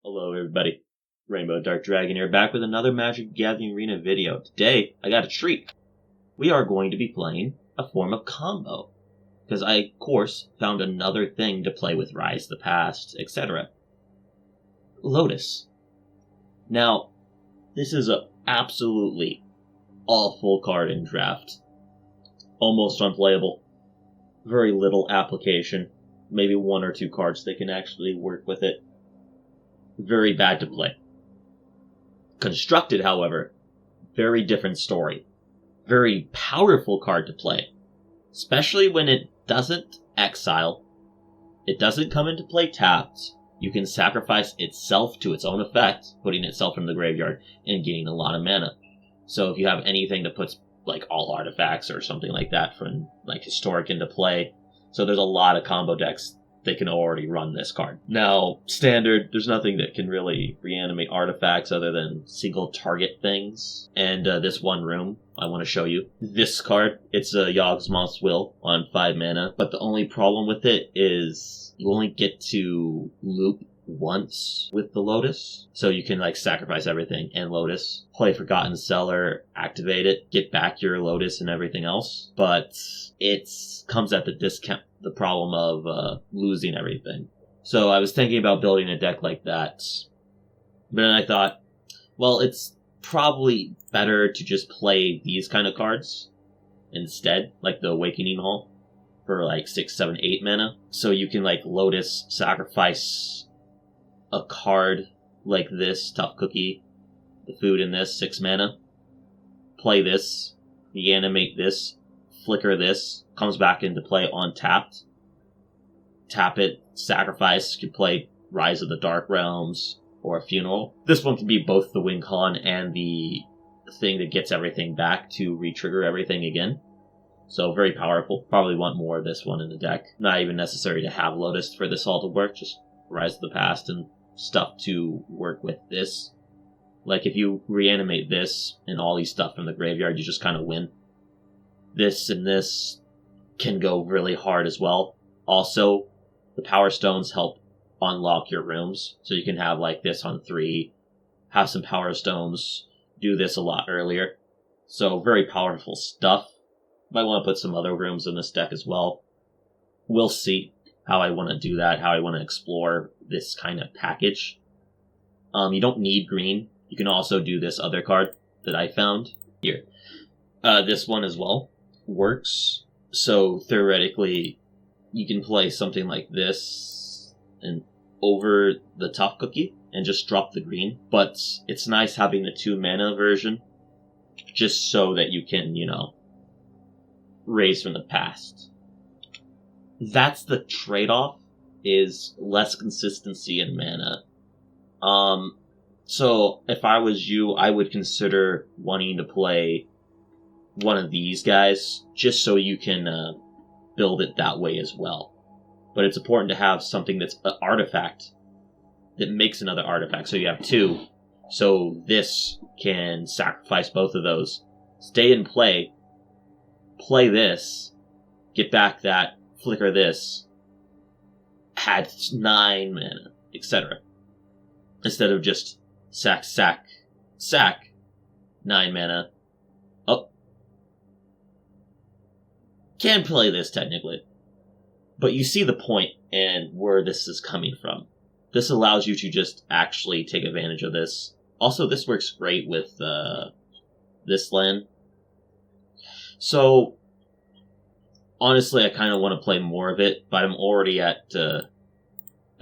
Hello everybody, Rainbow Dark Dragon here, back with another Magic the Gathering Arena video. Today, I got a treat. We are going to be playing a form of combo, because I, of course, found another thing to play with Rise the Past, etc. Lotus. Now, this is a absolutely awful card in draft. Almost unplayable. Very little application. Maybe one or two cards that can actually work with it. Very bad to play. Constructed, however, very different story. Very powerful card to play. Especially when it doesn't exile. It doesn't come into play tapped. You can sacrifice itself to its own effect, putting itself in the graveyard, and gaining a lot of mana. So if you have anything that puts like all artifacts or something like that from like historic into play. So there's a lot of combo decks they can already run this card. Now, standard, there's nothing that can really reanimate artifacts other than single target things. And this one room, I want to show you. This card, it's a Yawgmoth's Will on 5 mana, but the only problem with it is you only get to loop once with the Lotus. So you can like sacrifice everything and Lotus, play Forgotten Cellar, activate it, get back your Lotus and everything else. But it comes at the problem of losing everything. So I was thinking about building a deck like that. But then I thought, well, it's probably better to just play these kind of cards instead, like the Awakening Hall for like 6, 7, 8 mana. So you can like Lotus, sacrifice a card like this, Tough Cookie, the food in this, 6 mana. Play this, reanimate this, flicker this, comes back into play untapped. Tap it, sacrifice, you can play Rise of the Dark Realms or a Funeral. This one can be both the win con and the thing that gets everything back to re-trigger everything again. So very powerful. Probably want more of this one in the deck. Not even necessary to have Lotus for this all to work, just Rise of the Past and stuff to work with this. Like if you reanimate this and all these stuff from the graveyard, you just kind of win. This and this can go really hard as well. Also, the Power Stones help unlock your rooms. So you can have like this on 3, have some Power Stones, do this a lot earlier. So very powerful stuff. Might want to put some other rooms in this deck as well. We'll see how I want to do that, how I want to explore this kind of package. You don't need green. You can also do this other card that I found here. This one as well works. So theoretically, you can play something like this and over the Tough Cookie and just drop the green. But it's nice having the 2 mana version just so that you can, raise from the past. That's the trade-off, is less consistency in mana. So if I was you, I would consider wanting to play one of these guys just so you can build it that way as well. But it's important to have something that's an artifact that makes another artifact. So you have 2. So this can sacrifice both of those. Stay in play. Play this. Get back that. Flicker this. Had 9 mana. Etc. Instead of just sack, 9 mana. Oh. Can play this technically. But you see the point and where this is coming from. This allows you to just actually take advantage of this. Also, this works great with this land. So, honestly, I kind of want to play more of it, but I'm already at a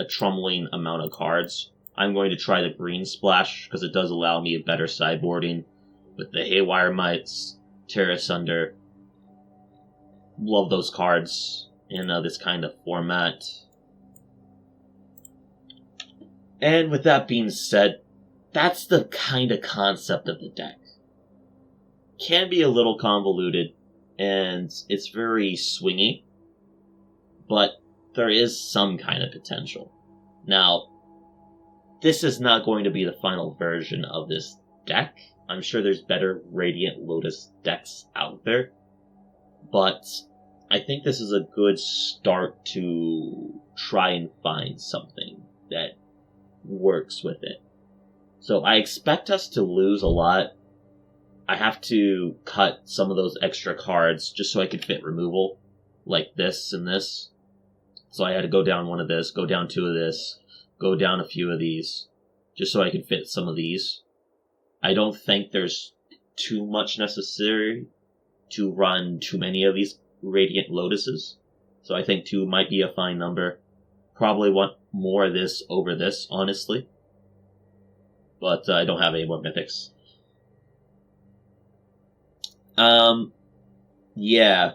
troubling amount of cards. I'm going to try the green splash, because it does allow me a better sideboarding with the Haywire Mites, Tear Asunder. Love those cards in this kind of format. And with that being said, that's the kind of concept of the deck. Can be a little convoluted, and it's very swingy, but there is some kind of potential. Now, this is not going to be the final version of this deck. I'm sure there's better Radiant Lotus decks out there, but I think this is a good start to try and find something that works with it. So I expect us to lose a lot. I have to cut some of those extra cards just so I could fit removal, like this and this. So I had to go down one of this, go down 2 of this, go down a few of these, just so I could fit some of these. I don't think there's too much necessary to run too many of these Radiant Lotuses. So I think 2 might be a fine number. Probably want more of this over this, honestly. But I don't have any more mythics. Yeah.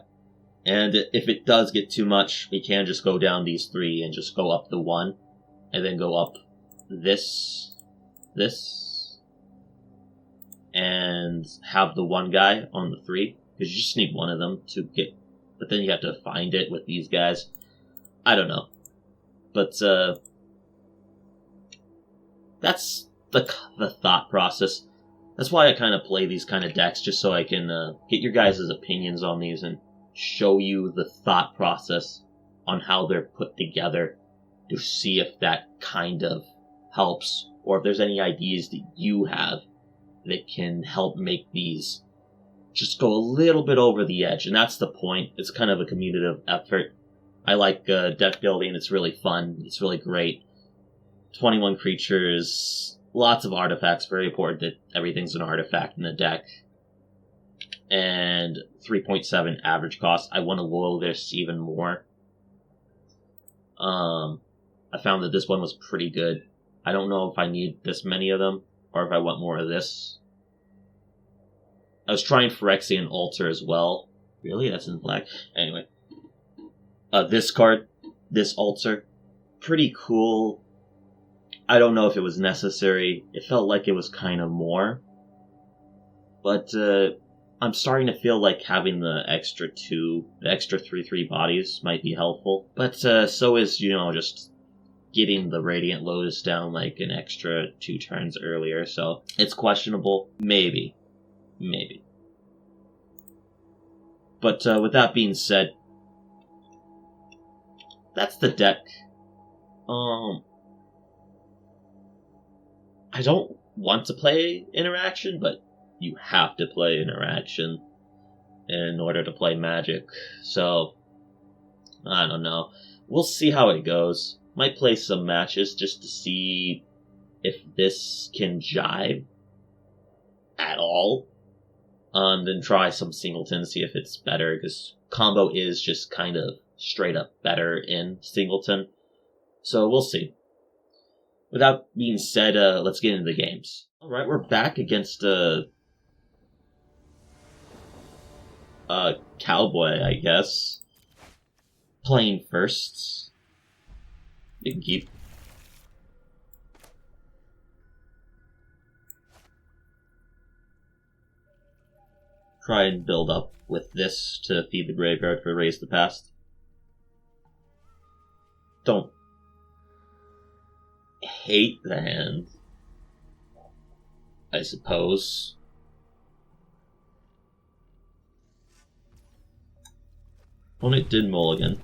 And if it does get too much, we can just go down these 3 and just go up the 1. And then go up this, and have the 1 guy on the 3. Because you just need one of them to get... But then you have to find it with these guys. I don't know. But, that's the thought process. That's why I kind of play these kind of decks, just so I can get your guys' opinions on these and show you the thought process on how they're put together to see if that kind of helps, or if there's any ideas that you have that can help make these just go a little bit over the edge. And that's the point. It's kind of a communicative effort. I like deck building. It's really fun. It's really great. 21 creatures, lots of artifacts. Very important that everything's an artifact in the deck. And 3.7 average cost. I want to lower this even more. I found that this one was pretty good. I don't know if I need this many of them, or if I want more of this. I was trying Phyrexian Altar as well. Really? That's in black? Anyway. This card, this Altar, pretty cool. I don't know if it was necessary. It felt like it was kind of more. But, I'm starting to feel like having the extra 3/3 bodies might be helpful. But, so is, just getting the Radiant Lotus down like an extra 2 turns earlier. So, it's questionable. Maybe. But, with that being said, that's the deck. I don't want to play Interaction, but you have to play Interaction in order to play Magic. So, I don't know. We'll see how it goes. Might play some matches just to see if this can jive at all. Then try some Singleton, see if it's better, because combo is just kind of straight up better in Singleton. So we'll see. With that being said, let's get into the games. Alright, we're back against Cowboy, I guess. Playing first. You can keep. Try and build up with this to feed the graveyard for Raise the Past. Don't hate the hand, I suppose. Opponent did mulligan.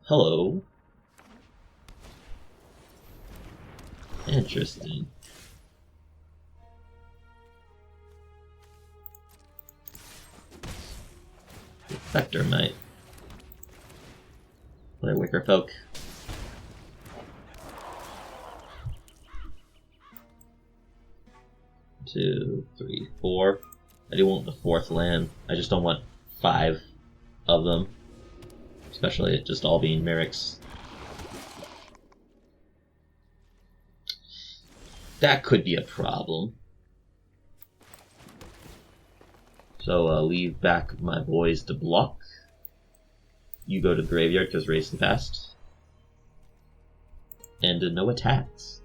Hello. Interesting. Vector Knight. Play Wicker Folk. Two, three, 4. I do want the 4th land. I just don't want 5 of them. Especially it just all being Merrick's. That could be a problem. So leave back my boys to block. You go to the graveyard because Raise the Past. And no attacks.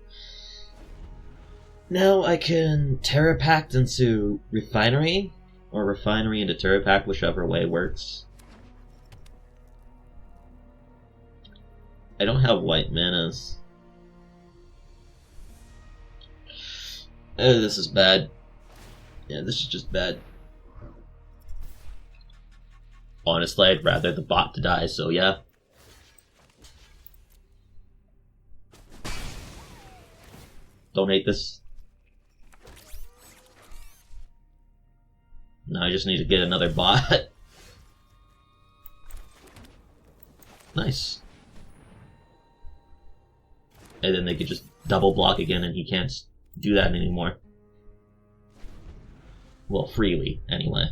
Now I can Terra Pact into Refinery, or Refinery into Terra Pact, whichever way works. I don't have white manas. Oh, this is bad. Yeah, this is just bad. Honestly, I'd rather the bot to die, so yeah. Don't hate this. Now I just need to get another bot. Nice. And then they could just double block again and he can't do that anymore. Well, freely, anyway.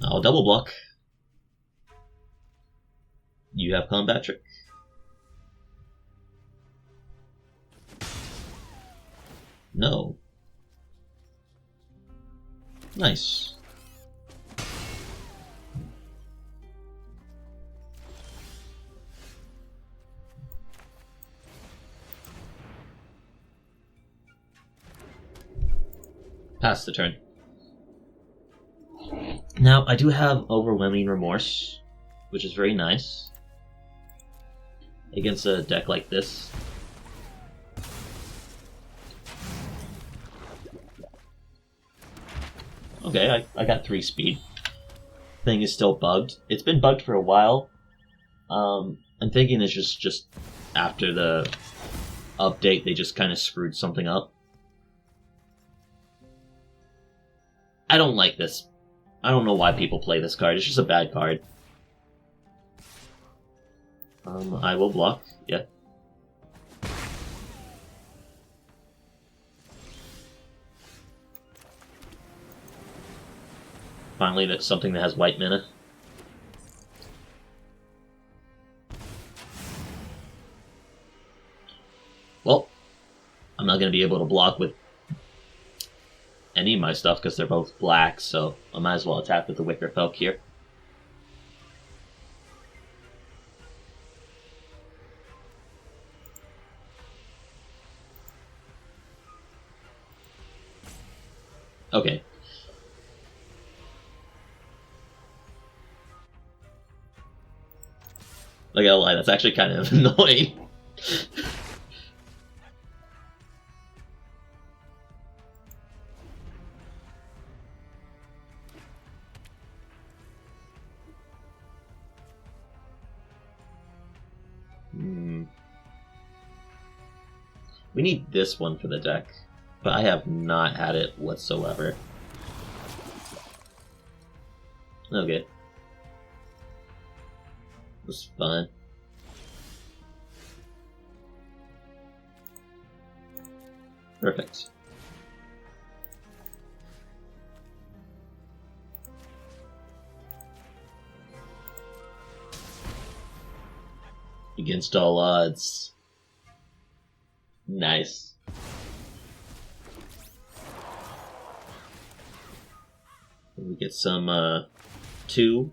I'll double block. You have combat trick. No. Nice. Pass the turn. Now, I do have Overwhelming Remorse, which is very nice against a deck like this. Okay, I got 3 speed. Thing is still bugged. It's been bugged for a while. I'm thinking it's just after the update, they just kind of screwed something up. I don't like this. I don't know why people play this card. It's just a bad card. I will block. Yeah. Finally, that's something that has white mana. Well, I'm not going to be able to block with any of my stuff because they're both black, so I might as well attack with the Wicker Felk here. Okay. I gotta lie, that's actually kind of annoying. We need this one for the deck, but I have not had it whatsoever. Okay. That's fine. Perfect. Against all odds. Nice. We get some 2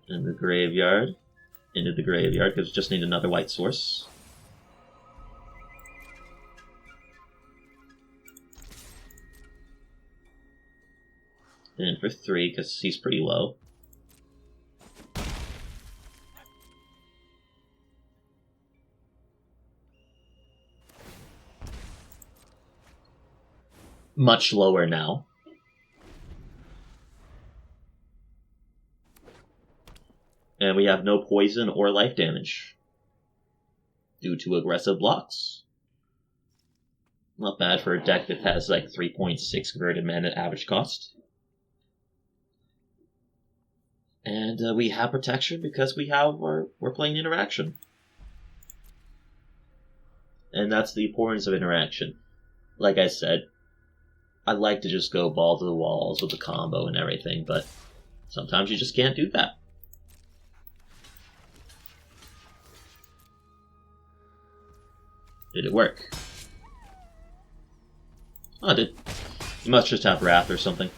in the graveyard. Into the graveyard because we just need another white source. And for 3 because he's pretty low. Much lower now. And we have no poison or life damage due to aggressive blocks. Not bad for a deck that has like 3.6 converted mana average cost. And we have protection because we're playing interaction. And that's the importance of interaction. Like I said, I like to just go ball to the walls with the combo and everything, but sometimes you just can't do that. Did it work? Oh, it did. You must just have Wrath or something.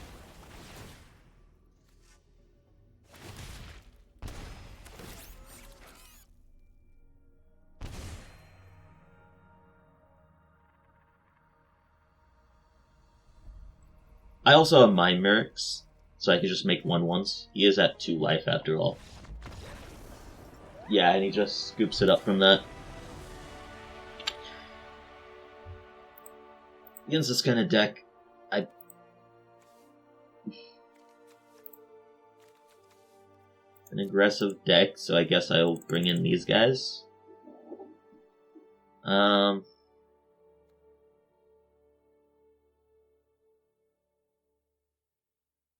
I also have Mind Mercs, So I could just make 1/1s. He is at 2 life after all. Yeah, and he just scoops it up from that. Against this kind of deck, an aggressive deck, so I guess I'll bring in these guys. I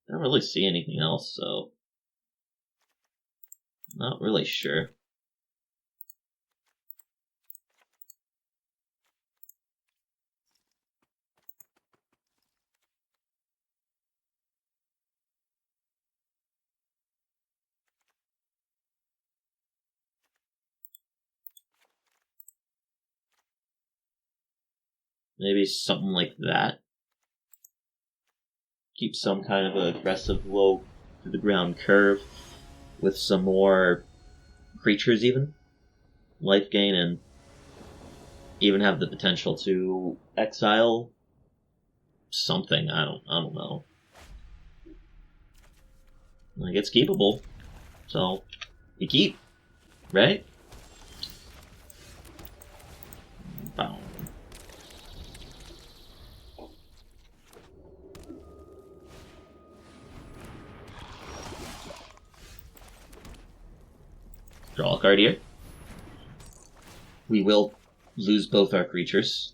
don't really see anything else, so not really sure. Maybe something like that. Keep some kind of aggressive low to the ground curve with some more creatures even. Life gain, and even have the potential to exile something. I don't know. Like, it's keepable. So you keep, right? Boom. Draw a card here. We will lose both our creatures.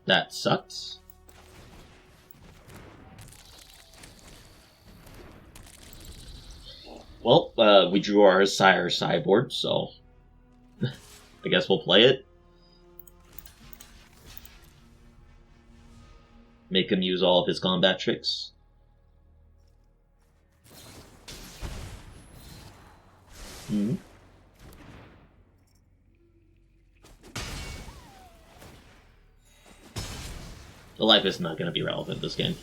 That sucks. Well, we drew our Sire sideboard, so I guess we'll play it. Make him use all of his combat tricks. Mm-hmm. The life is not going to be relevant this game.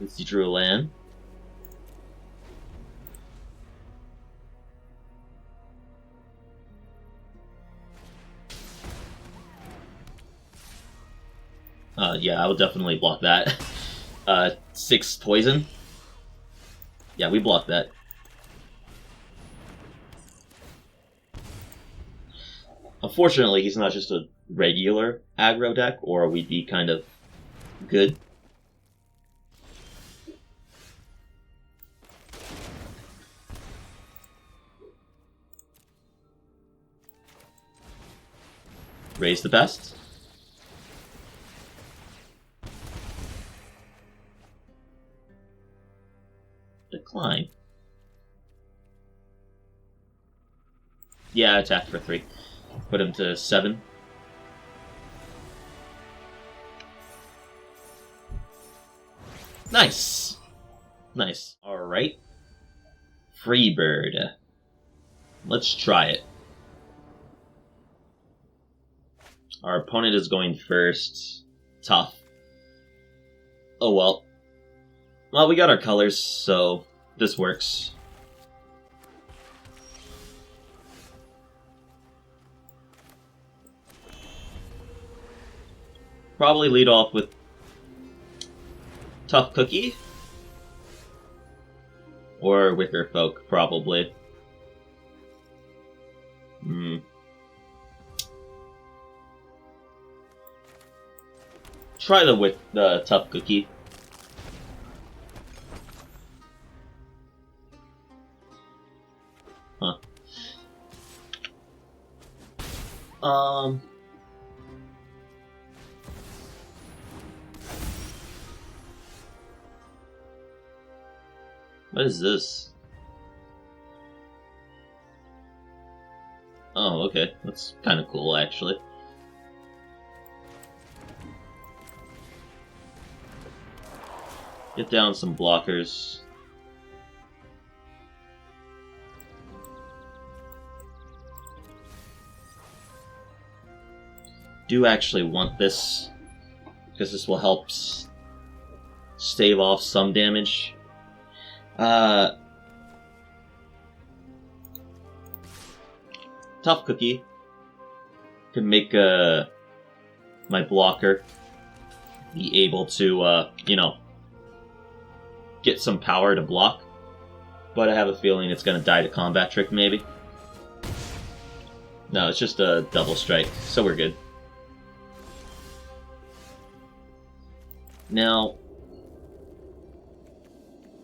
Let's see, drew a land. Yeah, I would definitely block that. 6 poison. Yeah, we block that. Unfortunately, he's not just a regular aggro deck, or we'd be kind of good. Raise the best. Decline. Yeah, attack for 3. Put him to 7. Nice! Nice. Alright. Freebird. Let's try it. Our opponent is going first. Tough. Oh well. Well, we got our colors, so this works. Probably lead off with Tough Cookie. Or Wicker Folk, probably. Try the Tough Cookie. Huh. What is this? Oh, okay. That's kind of cool, actually. Get down some blockers. do actually want this, because this will help stave off some damage. Tough Cookie can make my blocker be able to, you know, get some power to block. But I have a feeling it's going to die to Combat Trick, maybe. No, it's just a double strike, so we're good. Now,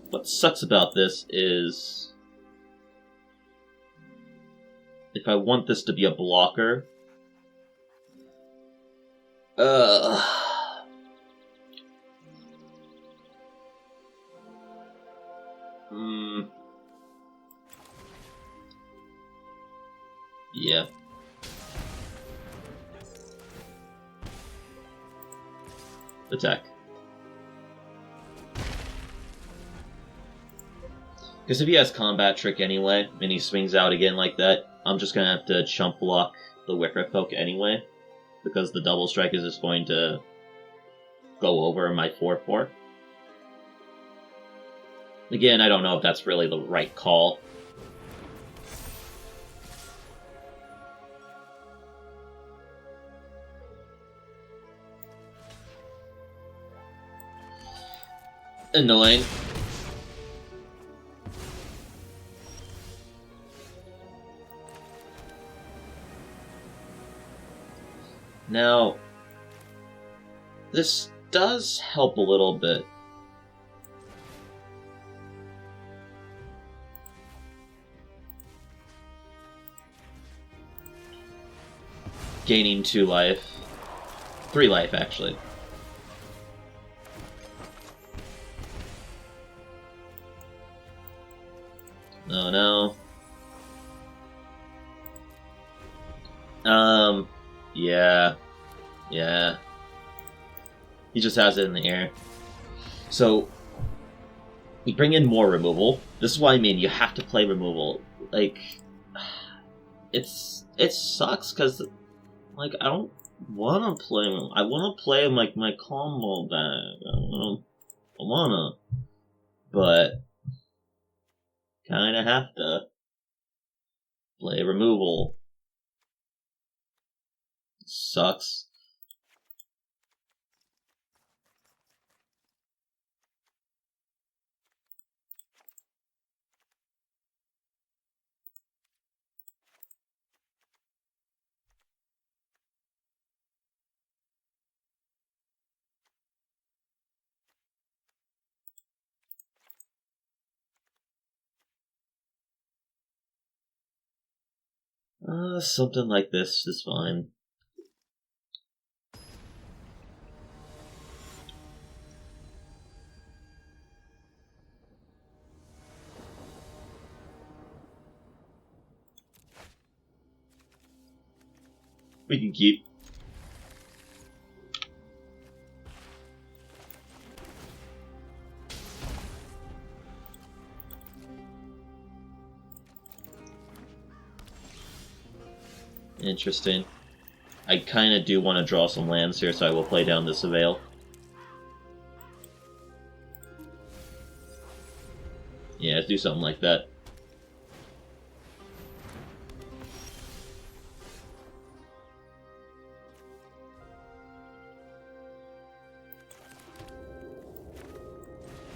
what sucks about this is if I want this to be a blocker, yeah. Attack. Because if he has Combat Trick anyway, and he swings out again like that, I'm just gonna have to chump block the Wicker Poke anyway, because the double strike is just going to go over my 4/4. Again, I don't know if that's really the right call. Annoying. Now, this does help a little bit. Gaining 2 life. 3 life, actually. Oh no. Yeah. Yeah. He just has it in the air. So, we bring in more removal. This is what I mean, you have to play removal. Like, it sucks, because, like, I don't want to play, I want to play, like, my combo deck. I want to. But, kind of have to play removal. Sucks. Something like this is fine. We can keep. Interesting. I kind of do want to draw some lands here, so I will play down this Avail. Yeah, let's do something like that.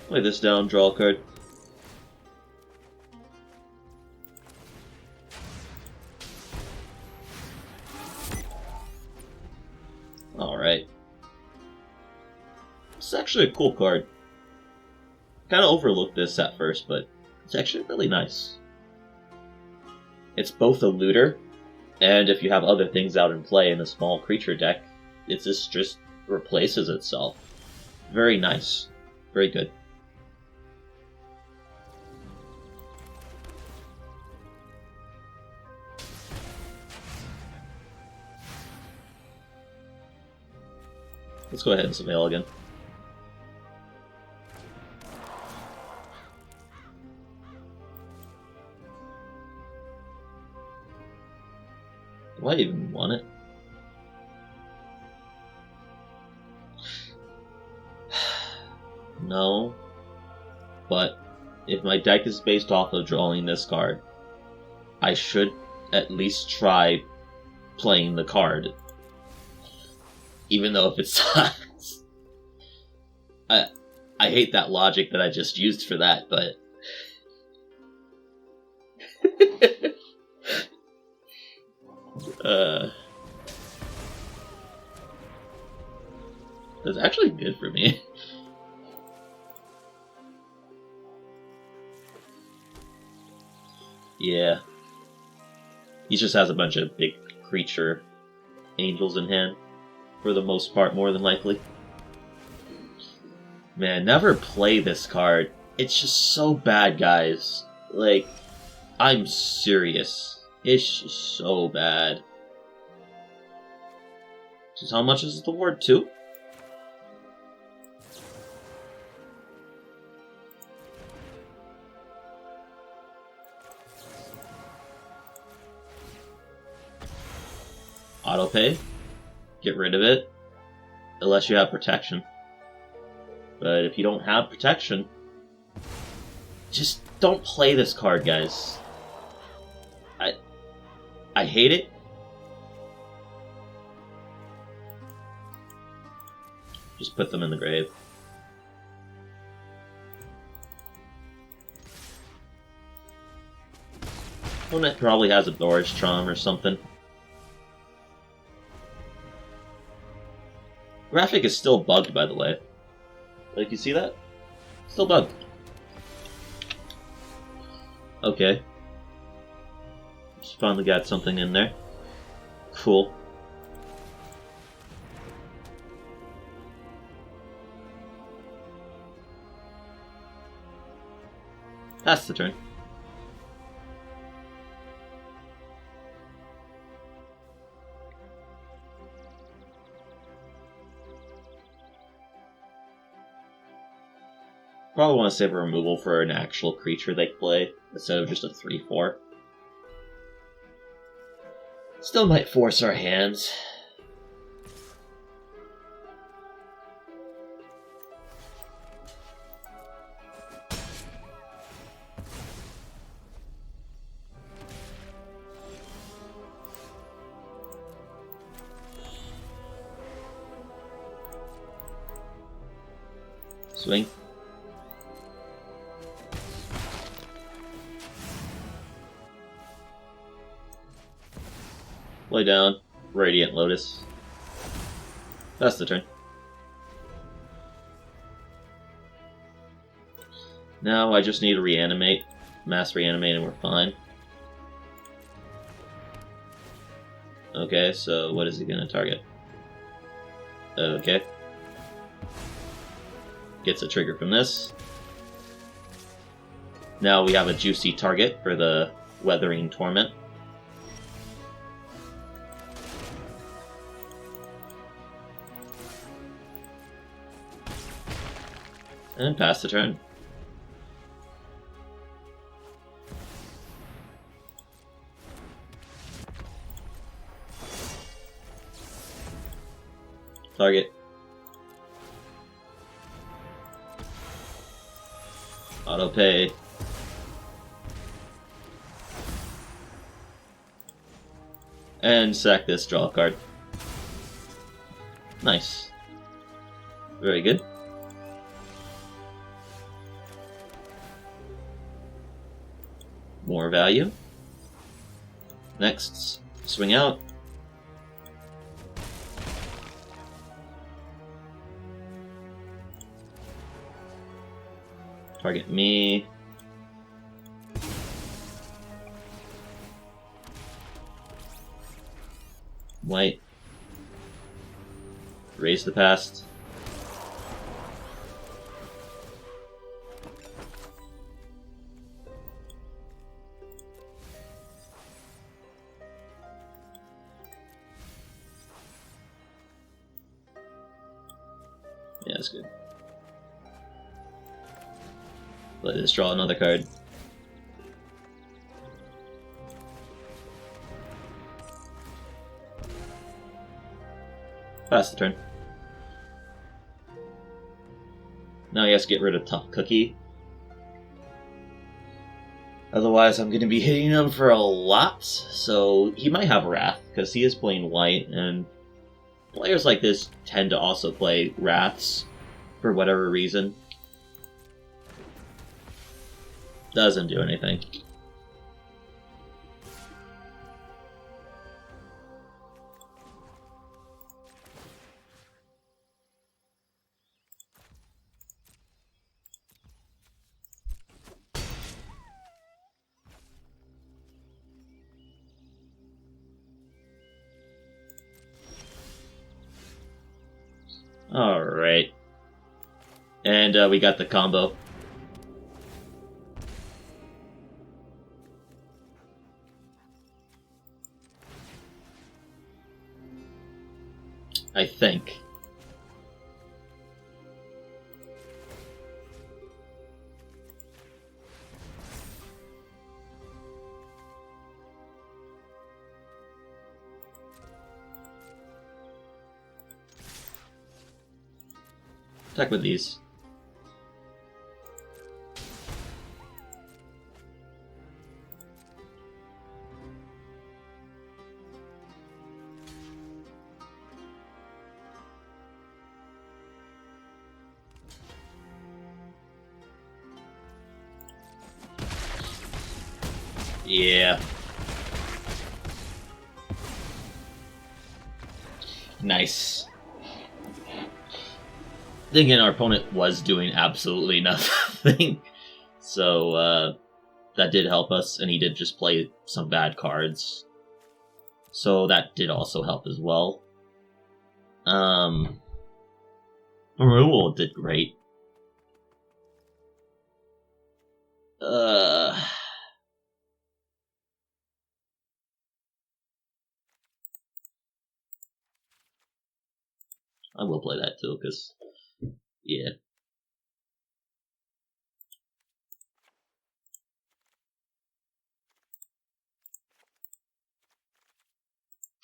Lay this down, draw a card. Alright. It's actually a cool card. Kind of overlooked this at first, but it's actually really nice. It's both a looter, and if you have other things out in play in a small creature deck, it just replaces itself. Very nice. Very good. Let's go ahead and surveil again. Do I even want it? if my deck is based off of drawing this card, I should at least try playing the card. Even though if it sucks. I hate that logic that I just used for that, but... That's actually good for me. Yeah. He just has a bunch of big creature angels in hand. For the most part, more than likely. Man, never play this card. It's just so bad, guys. Like, I'm serious. It's just so bad. So how much is the ward 2? Autopay. Get rid of it. Unless you have protection. But if you don't have protection, just don't play this card, guys. I hate it. Just put them in the grave. Opponent probably has a Doris Charm or something. Graphic is still bugged, by the way. Like, you see that? Still bugged. Okay. Just finally got something in there. Cool. That's the turn. Probably want to save a removal for an actual creature they play, instead of just a 3/4. Still might force our hands. Swing. Lay down. Radiant Lotus. That's the turn. Now I just need to reanimate. Mass reanimate and we're fine. Okay, so what is he gonna target? Okay. Gets a trigger from this. Now we have a juicy target for the Weathering Torment. And pass the turn. Target. Autopay. And sack this, draw a card. Nice. Very good. More value. Next, swing out. Target me. White. Raise the past. Yeah, that's good. Let us draw another card. Pass the turn. Now he has to get rid of Tough Cookie. Otherwise, I'm going to be hitting him for a lot. So he might have Wrath, because he is playing white, and players like this tend to also play Wraths for whatever reason. Doesn't do anything. Alright. And we got the combo. I think. Attack with these. Yeah. Nice. Again, our opponent was doing absolutely nothing. So, that did help us, and he did just play some bad cards. So that did also help as well. Removal did great. I will play that too, because, yeah.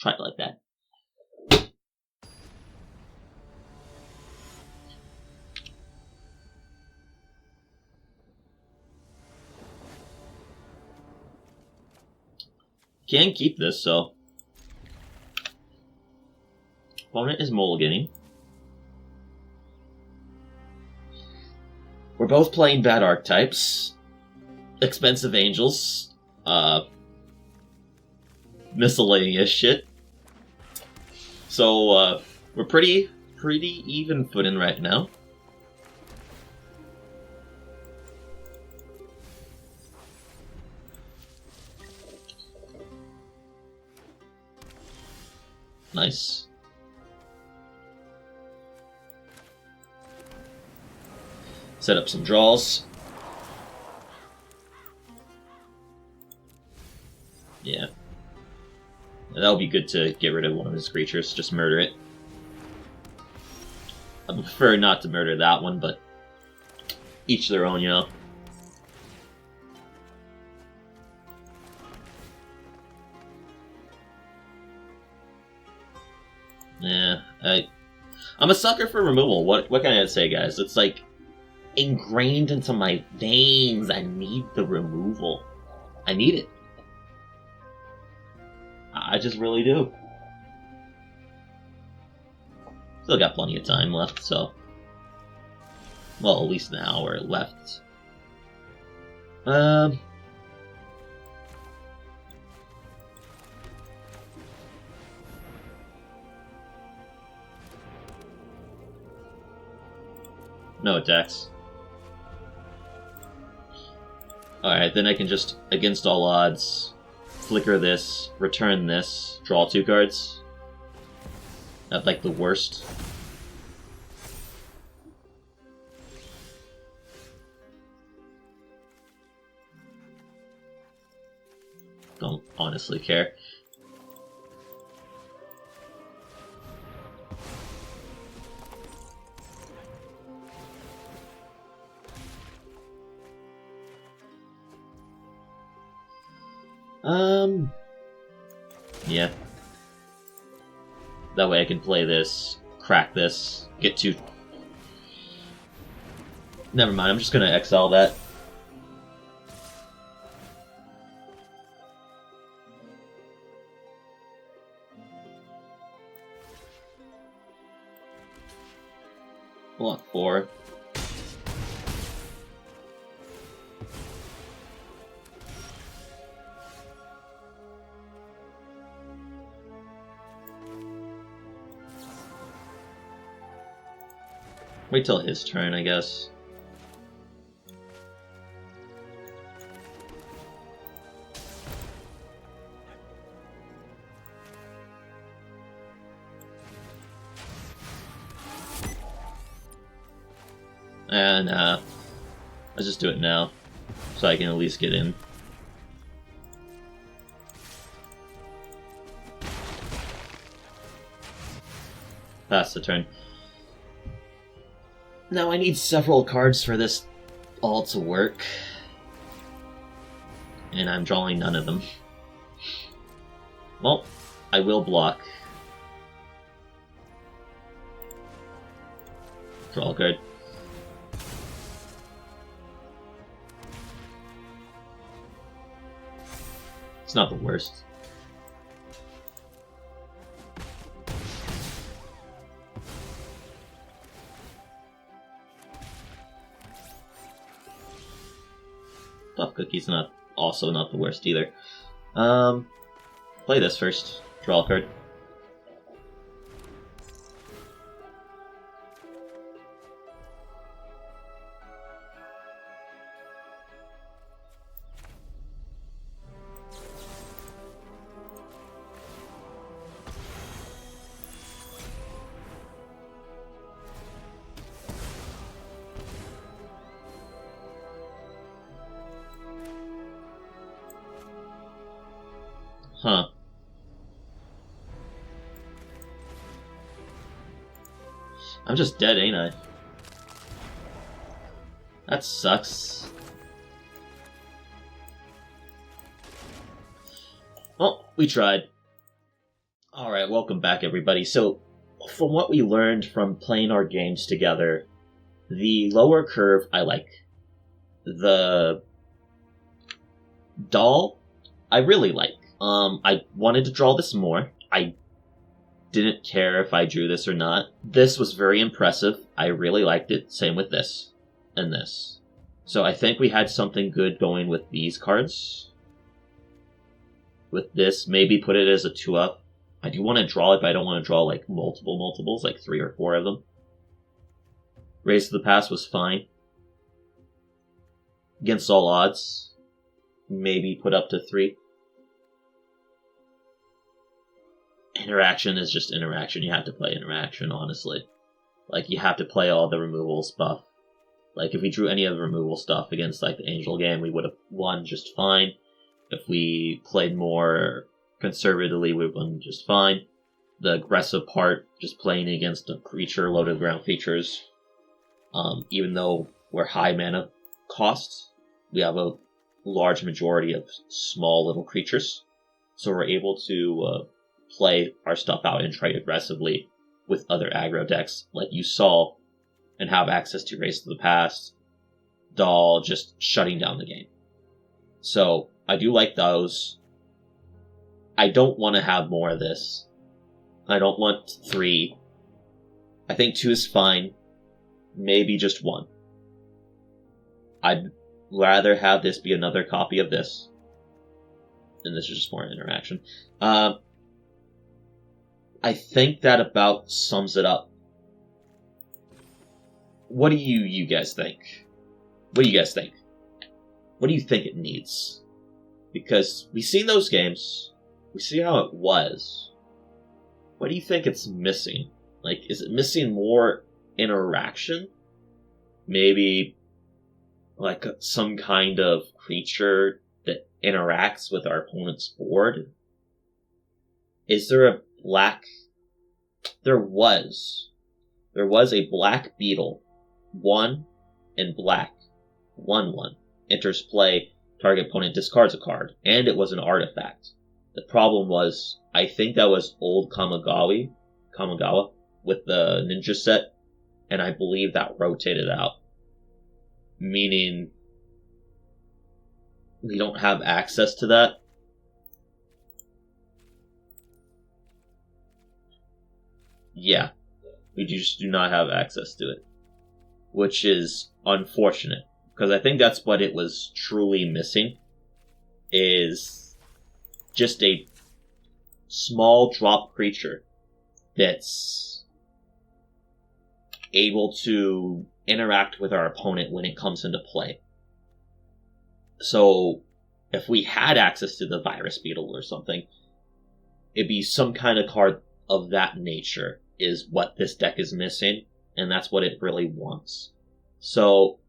Try it like that. Can keep this, so. Opponent is mulliganing. We're both playing bad archetypes. Expensive angels. Miscellaneous shit. So, we're pretty even footing right now. Nice. Set up some draws. Yeah. That'll be good to get rid of one of his creatures. Just murder it. I prefer not to murder that one, but each their own, you know. Yeah, I'm a sucker for removal. What can I say, guys? It's like ingrained into my veins. I need the removal. I need it. I just really do. Still got plenty of time left, so. Well, at least an hour left. No attacks. Alright, then I can just, against all odds, flicker this, return this, draw 2 cards. Not like the worst. Don't honestly care. Yeah. That way I can play this, crack this, get 2... Never mind, I'm just gonna exile that. Block 4. Wait till his turn, I guess. And I'll just do it now, so I can at least get in. Pass the turn. Now I need several cards for this all to work. And I'm drawing none of them. Well, I will block. Draw a card. It's not the worst. Tough Cookie's also not the worst either. Play this first. Draw a card. Huh. I'm just dead, ain't I? That sucks. Well, we tried. Alright, welcome back everybody. So, from what we learned from playing our games together, the lower curve I like. The doll I really like. I wanted to draw this more. I didn't care if I drew this or not. This was very impressive. I really liked it. Same with this and this. So I think we had something good going with these cards. With this, maybe put it as a 2-up. I do want to draw it, but I don't want to draw like multiples, like 3 or 4 of them. Race to the Past was fine. Against all odds, maybe put up to 3. Interaction is just interaction. You have to play interaction, honestly. Like, you have to play all the removals buff. Like, if we drew any of the removal stuff against, like, the Angel game, we would have won just fine. If we played more conservatively, we would have won just fine. The aggressive part, just playing against a creature loaded with ground features. Even though we're high mana costs, we have a large majority of small little creatures. So we're able to play our stuff out and trade aggressively with other aggro decks, like you saw, and have access to Race to the Past, Doll, just shutting down the game. So, I do like those. I don't want to have more of this. I don't want 3. I think 2 is fine. Maybe just 1. I'd rather have this be another copy of this. And this is just more interaction. I think that about sums it up. What do you guys think? What do you guys think? What do you think it needs? Because we've seen those games. We see how it was. What do you think it's missing? Like, is it missing more interaction? Maybe like some kind of creature that interacts with our opponent's board? Is there a black... There was a black beetle. 1 and black. 1/1. Enters play, target opponent discards a card. And it was an artifact. The problem was, I think that was old Kamigawa with the ninja set. And I believe that rotated out. Meaning, we don't have access to that. Yeah, we just do not have access to it. which is unfortunate, because I think that's what it was truly missing, is just a small drop creature that's able to interact with our opponent when it comes into play. So if we had access to the Virus Beetle or something, it'd be some kind of card of that nature is what this deck is missing, and that's what it really wants. So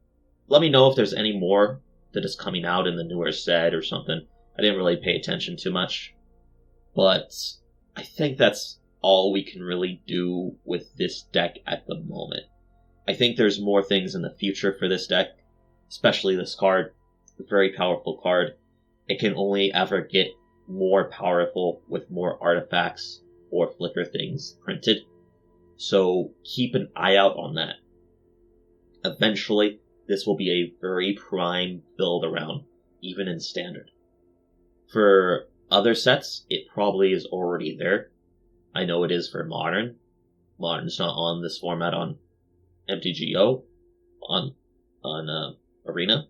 let me know if there's any more that is coming out in the newer set or something. I didn't really pay attention too much, but I think that's all we can really do with this deck at the moment. I think there's more things in the future for this deck, especially this card. A very powerful card. It can only ever get more powerful with more artifacts or flicker things printed. So keep an eye out on that. Eventually, this will be a very prime build around, even in Standard. For other sets, it probably is already there. I know it is for Modern. Modern's not on this format on MTGO, on Arena,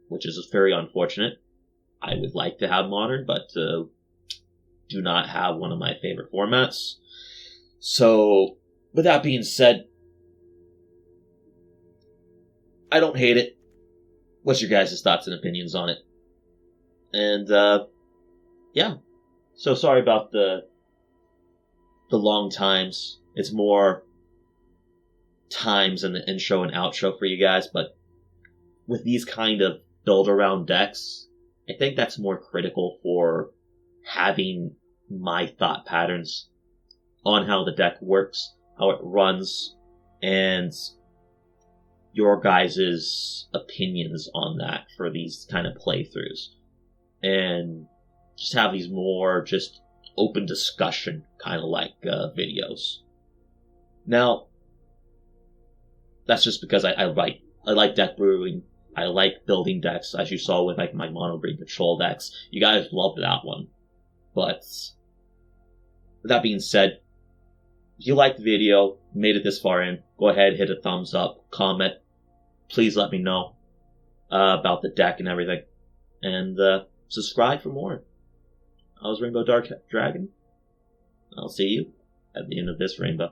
which is very unfortunate. I would like to have Modern, but do not have one of my favorite formats. So, with that being said, I don't hate it. What's your guys' thoughts and opinions on it? And, yeah. So sorry about the long times. It's more times in the intro and outro for you guys, but with these kind of build-around decks, I think that's more critical for having my thought patterns on how the deck works, how it runs, and your guys' opinions on that for these kind of playthroughs. And just have these more just open discussion kind of like videos. Now, that's just because I like deck brewing. I like building decks, as you saw with like my Mono Green Control decks. You guys loved that one. But with that being said, if you liked the video, made it this far in, go ahead, hit a thumbs up, comment. Please let me know about the deck and everything. And subscribe for more. I was Rainbow Dark Dragon. I'll see you at the end of this rainbow.